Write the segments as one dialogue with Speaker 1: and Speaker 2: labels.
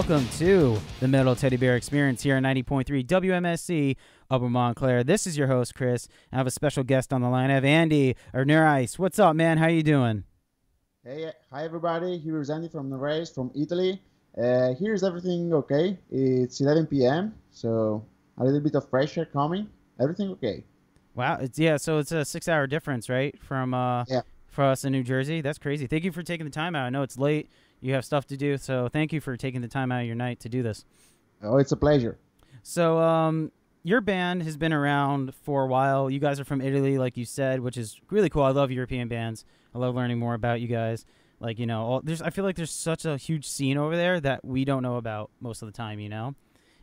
Speaker 1: welcome to the Metal Teddy Bear Experience here on 90.3 WMSC Upper Montclair. This is your host, Chris. I have a special guest on the line. I have Andy, or Nereis. What's up, man? How you doing?
Speaker 2: Hey, hi everybody. Here is Andy from Nereis from Italy. Here's everything okay. It's 11 p.m., so a little bit of fresh air coming. Everything okay.
Speaker 1: Wow. So it's a 6-hour difference, right? From
Speaker 2: Yeah.
Speaker 1: for us in New Jersey. That's crazy. Thank you for taking the time out. I know it's late. You have stuff to do, so thank you for taking the time out of your night to do this.
Speaker 2: Oh, it's a pleasure.
Speaker 1: So, your band has been around for a while. You guys are from Italy, like you said, which is really cool. I love European bands. I love learning more about you guys. Like, you know, I feel like there's such a huge scene over there that we don't know about most of the time, you know?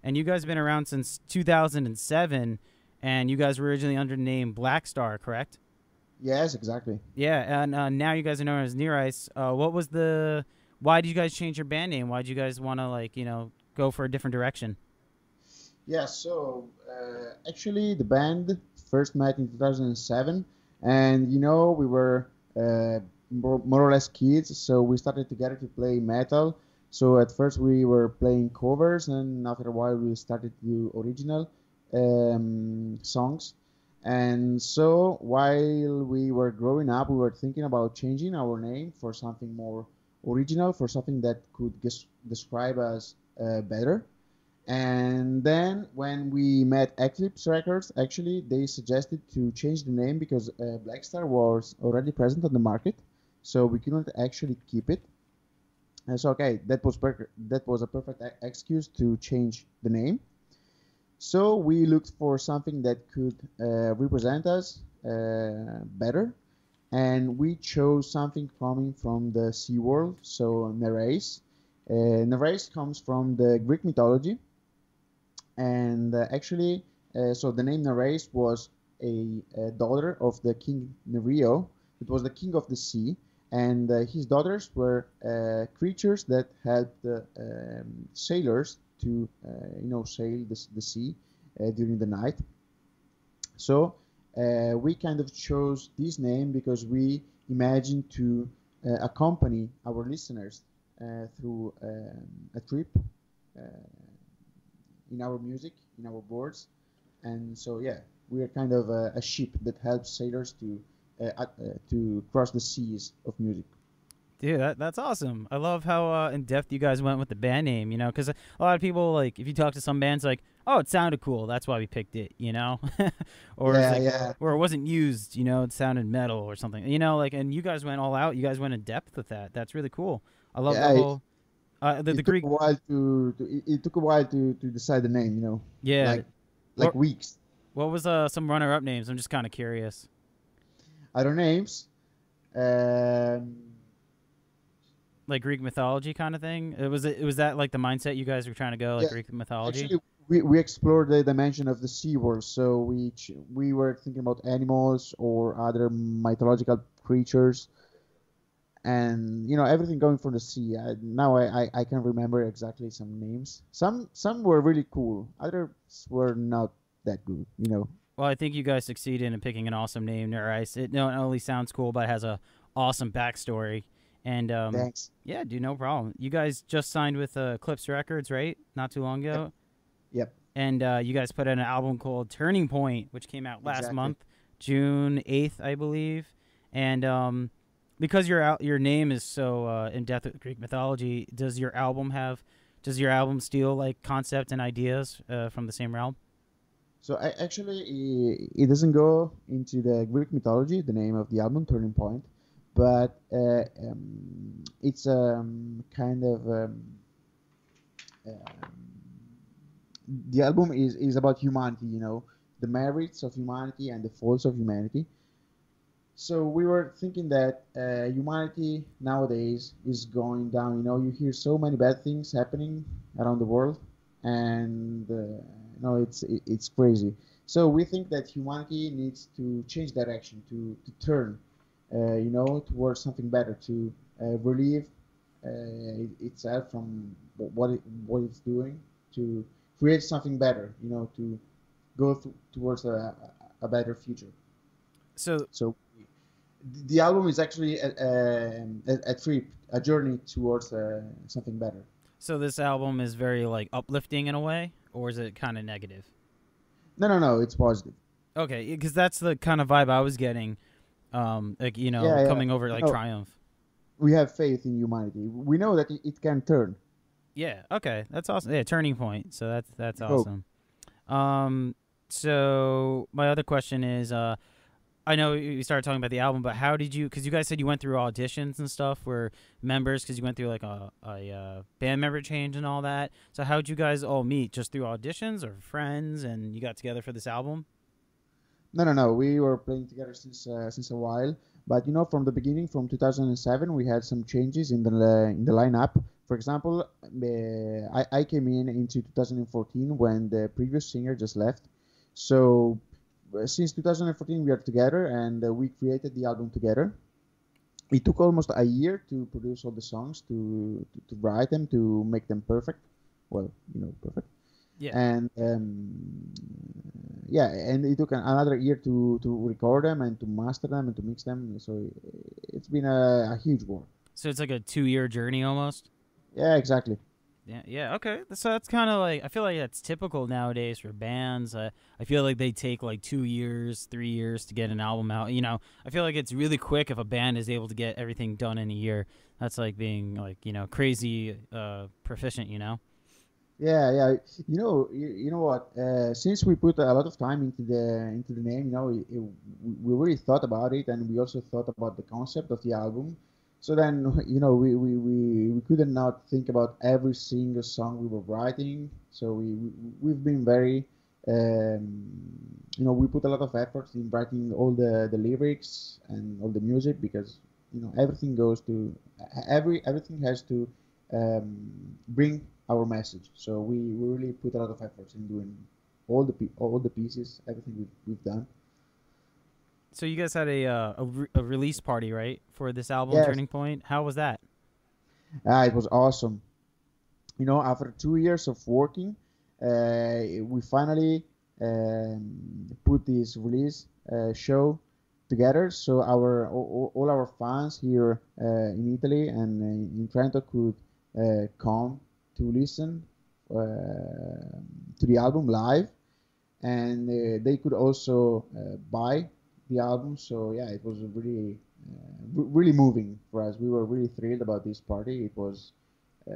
Speaker 1: And you guys have been around since 2007, and you guys were originally under the name Black Star, correct?
Speaker 2: Yes, exactly.
Speaker 1: Yeah, and now you guys are known as Nereis. Why did you guys change your band name? Why did you guys want to, like, you know, go for a different direction?
Speaker 2: Yeah, so actually the band first met in 2007, and we were more or less kids, so we started together to play metal. So at first we were playing covers, and after a while we started to do original songs. And so while we were growing up, we were thinking about changing our name for something more original, for something that could describe us better. And then when we met Eclipse Records, actually they suggested to change the name because Black Star was already present on the market, so we couldn't actually keep it. And so okay, that was a perfect excuse to change the name. So we looked for something that could represent us better, and we chose something coming from the sea world, so Nereis. Nereis comes from the Greek mythology, and so the name Nereis was a daughter of the king Nereo. It was the king of the sea, and his daughters were creatures that helped sailors to sail the sea during the night. So we kind of chose this name because we imagined to accompany our listeners through a trip in our music, in our boards. And so yeah, we are kind of a ship that helps sailors to cross the seas of music.
Speaker 1: Dude, that's awesome. I love how in depth you guys went with the band name, you know, because a lot of people, like, if you talk to some bands, like, oh, it sounded cool, that's why we picked it, you know, or
Speaker 2: Yeah,
Speaker 1: it's like,
Speaker 2: yeah.
Speaker 1: or it wasn't used, you know, it sounded metal or something, you know, like, and you guys went all out. You guys went in depth with that. That's really cool. I love the
Speaker 2: Yeah,
Speaker 1: whole the
Speaker 2: it took
Speaker 1: Greek.
Speaker 2: a while it took a while to decide the name,
Speaker 1: Yeah.
Speaker 2: like
Speaker 1: What
Speaker 2: weeks.
Speaker 1: what was some runner-up names? I'm just kind of curious.
Speaker 2: Other names, um,
Speaker 1: Like Greek mythology kind of thing. It was that like the mindset you guys were trying to go, like
Speaker 2: yeah.
Speaker 1: Greek mythology.
Speaker 2: Actually, we explored the dimension of the sea world, so we were thinking about animals or other mythological creatures, and everything going from the sea. Now I can remember exactly some names. Some were really cool, others were not that good.
Speaker 1: Well, I think you guys succeeded in picking an awesome name, Nereis. It not only sounds cool, but it has a awesome backstory. And
Speaker 2: Thanks.
Speaker 1: yeah, dude, no problem. You guys just signed with Eclipse Records, right? Not too long
Speaker 2: Yep.
Speaker 1: ago.
Speaker 2: Yep.
Speaker 1: And you guys put out an album called Turning Point, which came out last
Speaker 2: Exactly.
Speaker 1: month, June 8th, I believe. And because your name is so in depth with Greek mythology, does your album steal like concept and ideas from the same realm?
Speaker 2: So it doesn't go into the Greek mythology, the name of the album, Turning Point, but it's kind of um, the album is about humanity, the merits of humanity and the faults of humanity. So we were thinking that humanity nowadays is going down. You hear so many bad things happening around the world, and it's crazy. So we think that humanity needs to change direction, to turn, towards something better, to relieve itself from what it's doing, to create something better, to go towards a better future.
Speaker 1: So
Speaker 2: So the album is actually a trip, a journey towards something better.
Speaker 1: So this album is very like uplifting in a way, or is it kind of negative?
Speaker 2: No, no, no. It's positive.
Speaker 1: Okay, because that's the kind of vibe I was getting. Like
Speaker 2: Yeah, yeah.
Speaker 1: coming over
Speaker 2: You
Speaker 1: like
Speaker 2: know,
Speaker 1: triumph.
Speaker 2: we have faith in humanity. We know that it can turn.
Speaker 1: Yeah. Okay, that's awesome. Yeah, turning point. So that's
Speaker 2: We hope.
Speaker 1: awesome. Um, so my other question is, I know you started talking about the album, but how did you? Because you guys said you went through auditions and stuff where members, because you went through like a band member change and all that. So how did you guys all meet? Just through auditions or friends, and you got together for this album?
Speaker 2: No, no, no. We were playing together since a while, but from the beginning, from 2007, we had some changes in the lineup. For example, I came into 2014 when the previous singer just left. So since 2014, we are together, and we created the album together. It took almost a year to produce all the songs, to write them, to make them perfect. Well, perfect.
Speaker 1: Yeah.
Speaker 2: And yeah, and it took another year to record them and to master them and to mix them. So it's been a huge work.
Speaker 1: So it's like a 2 year journey almost.
Speaker 2: Yeah, exactly.
Speaker 1: Yeah, yeah, okay. So that's kind of like I feel like that's typical nowadays for bands. I feel like they take like 2 years, 3 years to get an album out. I feel like it's really quick if a band is able to get everything done in a year. That's like being like crazy proficient.
Speaker 2: Yeah, yeah. You know what? Since we put a lot of time into the name, we really thought about it, and we also thought about the concept of the album. So then, we couldn't not think about every single song we were writing. So we've been very, we put a lot of effort in writing all the lyrics and all the music because everything goes to everything has to bring our message. So we really put a lot of efforts in doing all the pieces, everything we've done.
Speaker 1: So you guys had a release party, right, for this album,
Speaker 2: Yes,
Speaker 1: Turning Point. How was that?
Speaker 2: it was awesome. After 2 years of working, we finally put this release show together. So all our fans here in Italy and in Trento could come to listen to the album live, and they could also buy the album. So yeah, it was really really moving for us. We were really thrilled about this party. It was uh,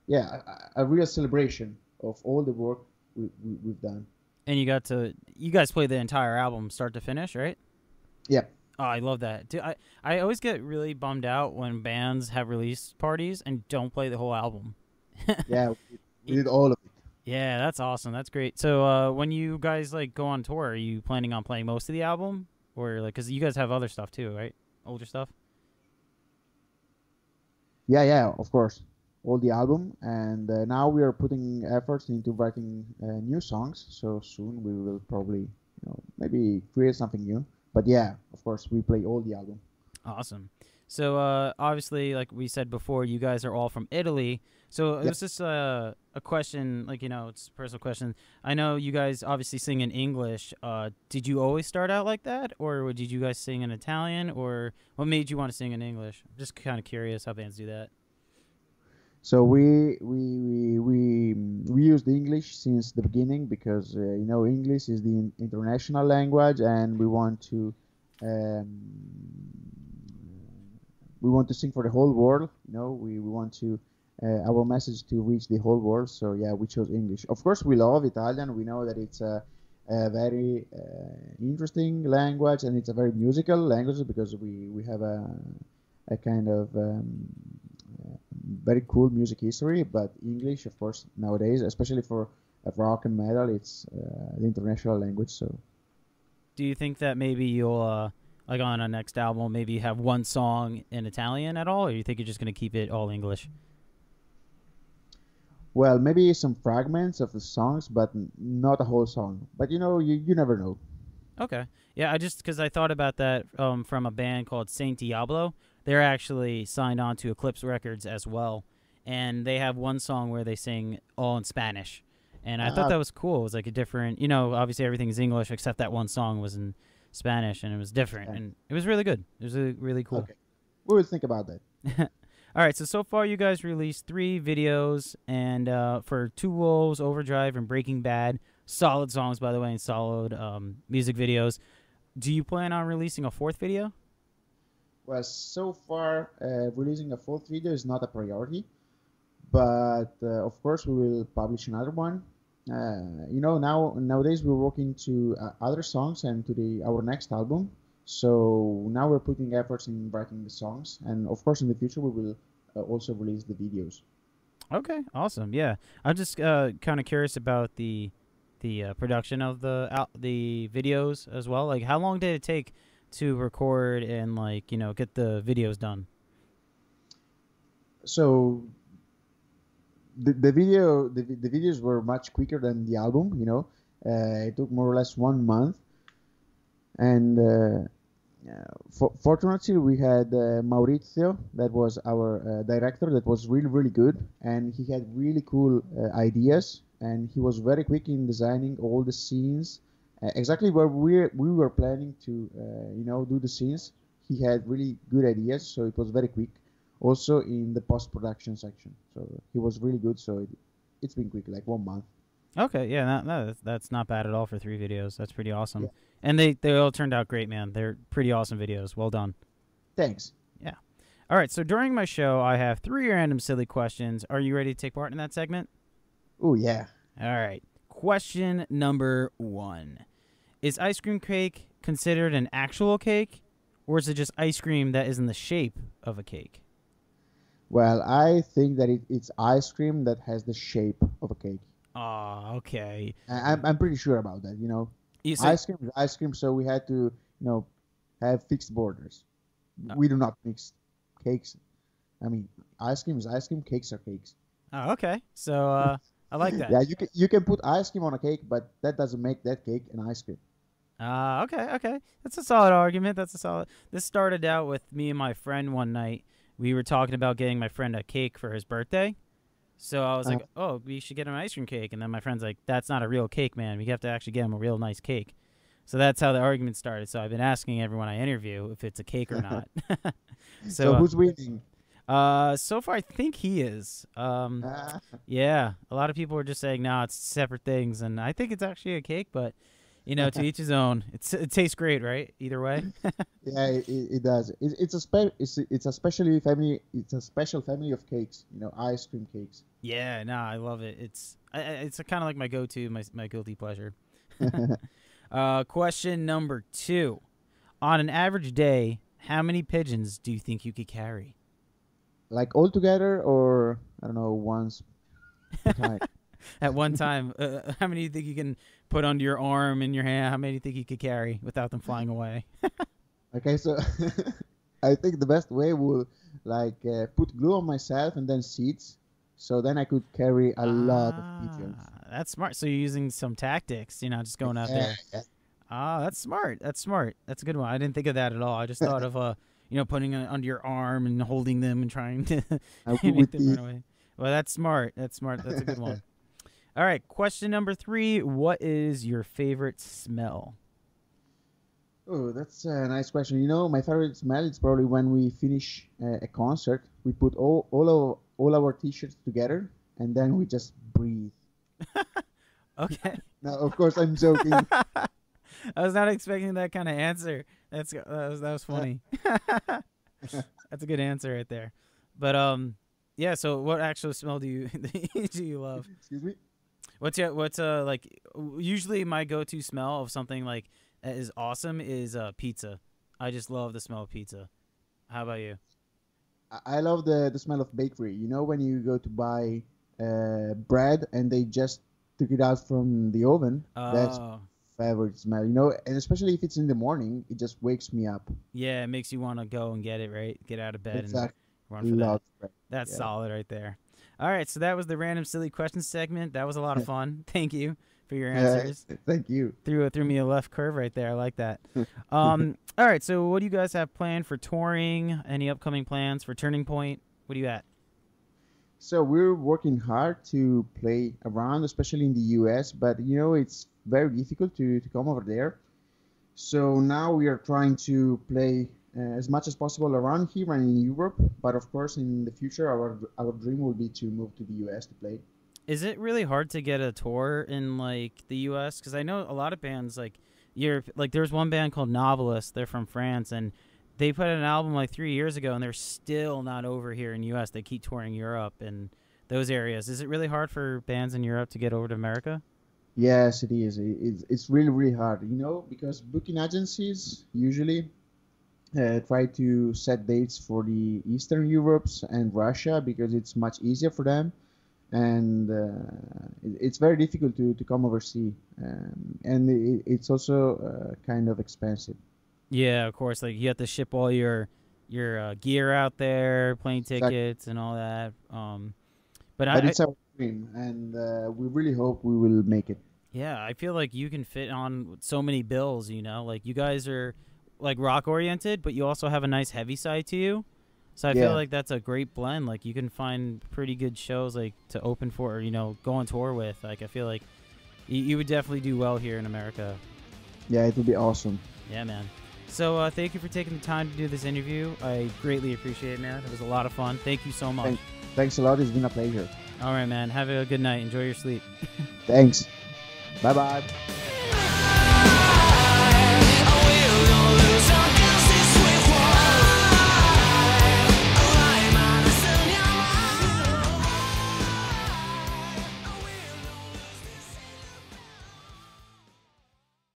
Speaker 2: yeah, a real celebration of all the work we've done.
Speaker 1: And you guys played the entire album start to finish, right?
Speaker 2: Yeah,
Speaker 1: Oh, I love that. Dude, I always get really bummed out when bands have release parties and don't play the whole album.
Speaker 2: yeah, we did all of it.
Speaker 1: Yeah, that's awesome. That's great. So, when you guys like go on tour, are you planning on playing most of the album, or like, cause you guys have other stuff too, right? Older stuff.
Speaker 2: Yeah, yeah, of course, all the album, and now we are putting efforts into writing new songs. So soon we will probably, maybe create something new. But yeah, of course, we play all the album.
Speaker 1: Awesome. So, obviously, like we said before, you guys are all from Italy. So it
Speaker 2: Yeah.
Speaker 1: was just a question, like it's a personal question. I know you guys obviously sing in English. Did you always start out like that, or did you guys sing in Italian, or what made you want to sing in English? I'm just kind of curious how bands do that.
Speaker 2: So we use the English since the beginning because English is the international language, and um, we want to sing for the whole world. We want to our message to reach the whole world. So yeah, we chose English. Of course, we love Italian. We know that it's a very interesting language, and it's a very musical language because we have a kind of very cool music history. But English, of course, nowadays, especially for rock and metal, it's the international language. So
Speaker 1: Do you think that maybe you'll like on a next album maybe have one song in Italian at all, or you think you're just gonna keep it all English?
Speaker 2: well, maybe some fragments of the songs, but not a whole song. But you never know.
Speaker 1: Okay. Yeah, I just because I thought about that from a band called Saint Diablo. They're actually signed on to Eclipse Records as well, and they have one song where they sing all in Spanish, and I thought
Speaker 2: Ah,
Speaker 1: that was cool. It was like a different, obviously everything's English except that one song was in Spanish, and it was different,
Speaker 2: okay.
Speaker 1: and it was really good. It was really, really cool.
Speaker 2: Okay. We will think about that.
Speaker 1: All right, so far you guys released 3 videos, and for Two Wolves, Overdrive, and Breaking Bad, solid songs by the way, and solid music videos. Do you plan on releasing a 4th video?
Speaker 2: Well, so far, releasing a fourth video is not a priority, but of course we will publish another one. Nowadays we're working to other songs and to our next album. So now we're putting efforts in writing the songs, and of course in the future we will also release the videos.
Speaker 1: Okay, awesome. Yeah, I'm just kind of curious about the production of the videos as well. Like, how long did it take to record and get the videos done?
Speaker 2: So the videos were much quicker than the album. It took more or less 1 month, and fortunately we had Maurizio, that was our director, that was really really good, and he had really cool ideas, and he was very quick in designing all the scenes exactly where we were planning to do the scenes. He had really good ideas, so it was very quick. Also in the post-production section, so he was really good. So it's been quick, like 1 month.
Speaker 1: Okay, yeah, that's not bad at all for 3 videos. That's pretty awesome.
Speaker 2: Yeah.
Speaker 1: And they all turned out great, man. They're pretty awesome videos. Well done.
Speaker 2: Thanks.
Speaker 1: Yeah. All right, so during my show, I have 3 random silly questions. Are you ready to take part in that segment?
Speaker 2: Oh yeah.
Speaker 1: All right. Question number 1. Is ice cream cake considered an actual cake, or is it just ice cream that is in the shape of a cake?
Speaker 2: Well, I think that it's ice cream that has the shape of a cake.
Speaker 1: Oh, okay.
Speaker 2: I'm pretty sure about that. Ice cream is ice cream, so we had to have fixed borders. We do not mix cakes. I mean, ice cream is ice cream. Cakes are cakes.
Speaker 1: Oh, okay. So I like that.
Speaker 2: Yeah, you can put ice cream on a cake, but that doesn't make that cake an ice cream.
Speaker 1: Okay. That's a solid argument. This started out with me and my friend one night. We were talking about getting my friend a cake for his birthday. So I was like, oh, we should get him an ice cream cake. And then my friend's like, that's not a real cake, man. We have to actually get him a real nice cake. So that's how the argument started. So I've been asking everyone I interview if it's a cake or not.
Speaker 2: So who's winning?
Speaker 1: So far I think he is. Yeah, a lot of people are just saying, no, it's separate things. And I think it's actually a cake, but to each his own. It tastes great, right? Either way.
Speaker 2: Yeah, it does. It's a special family of cakes. Ice cream cakes.
Speaker 1: Yeah, no, I love it. It's kind of like my go-to, my guilty pleasure. Question number 2: on an average day, how many pigeons do you think you could carry?
Speaker 2: Like all together, or I don't know, once per time.
Speaker 1: At one time, how many do you think you can put under your arm and your hand? How many do you think you could carry without them flying away?
Speaker 2: Okay, so I think the best way would put glue on myself and then seeds, so then I could carry a lot of pigeons.
Speaker 1: That's smart. So you're using some tactics, just going out there.
Speaker 2: Yeah.
Speaker 1: That's smart. That's a good one. I didn't think of that at all. I just thought of putting it under your arm and holding them and trying to make them run away. Well, that's smart. That's a good one. All right, question number 3. What is your favorite smell?
Speaker 2: Oh, that's a nice question. My favorite smell is probably when we finish a concert. We put all our t-shirts together, and then we just breathe.
Speaker 1: Okay.
Speaker 2: No, of course I'm joking.
Speaker 1: I was not expecting that kind of answer. That was funny. That's a good answer right there. But yeah. So what actual smell do you love?
Speaker 2: Excuse me.
Speaker 1: What's usually my go-to smell of something like that is awesome is pizza. I just love the smell of pizza. How about you?
Speaker 2: I love the smell of bakery. When you go to buy bread and they just took it out from the oven. That's my favorite smell. And especially if it's in the morning, it just wakes me up.
Speaker 1: Yeah, it makes you want to go and get it, right? Get out of bed
Speaker 2: Exactly.
Speaker 1: and run for that.
Speaker 2: Bread.
Speaker 1: That's solid right there. All right, so that was the random silly questions segment. That was a lot of fun. Thank you for your answers.
Speaker 2: Thank you.
Speaker 1: Threw me a left curve right there. I like that. All right, so what do you guys have planned for touring? Any upcoming plans for Turning Point? What do you at?
Speaker 2: So we're working hard to play around, especially in the US, but it's very difficult to come over there. So now we are trying to play as much as possible around here and in Europe. But of course, in the future, our dream will be to move to the US to play.
Speaker 1: Is it really hard to get a tour in like the U.S.? Because I know a lot of bands like there's one band called Novelist. They're from France, and they put out an album like 3 years ago, and they're still not over here in U.S. They keep touring Europe and those areas. Is it really hard for bands in Europe to get over to America?
Speaker 2: Yes, it is. It's really, really hard, because booking agencies usually try to set dates for the Eastern Europes and Russia because it's much easier for them, and it's very difficult to come overseas, and it's also kind of expensive.
Speaker 1: Yeah, of course. Like you have to ship all your gear out there, plane
Speaker 2: Exactly.
Speaker 1: tickets, and all that. But
Speaker 2: But it's our dream, and we really hope we will make it.
Speaker 1: yeah, I feel like you can fit on so many bills. Like you guys are like rock oriented, but you also have a nice heavy side to you. So I feel
Speaker 2: Yeah,
Speaker 1: like that's a great blend. Like you can find pretty good shows like to open for, or, go on tour with. Like I feel like you would definitely do well here in America.
Speaker 2: yeah, it will be awesome.
Speaker 1: Yeah, man. So thank you for taking the time to do this interview. I greatly appreciate it, man. It was a lot of fun. Thank you so much.
Speaker 2: Thank, thanks a lot. It's been a pleasure.
Speaker 1: All right, man. Have a good night. Enjoy your sleep.
Speaker 2: Thanks. Bye bye.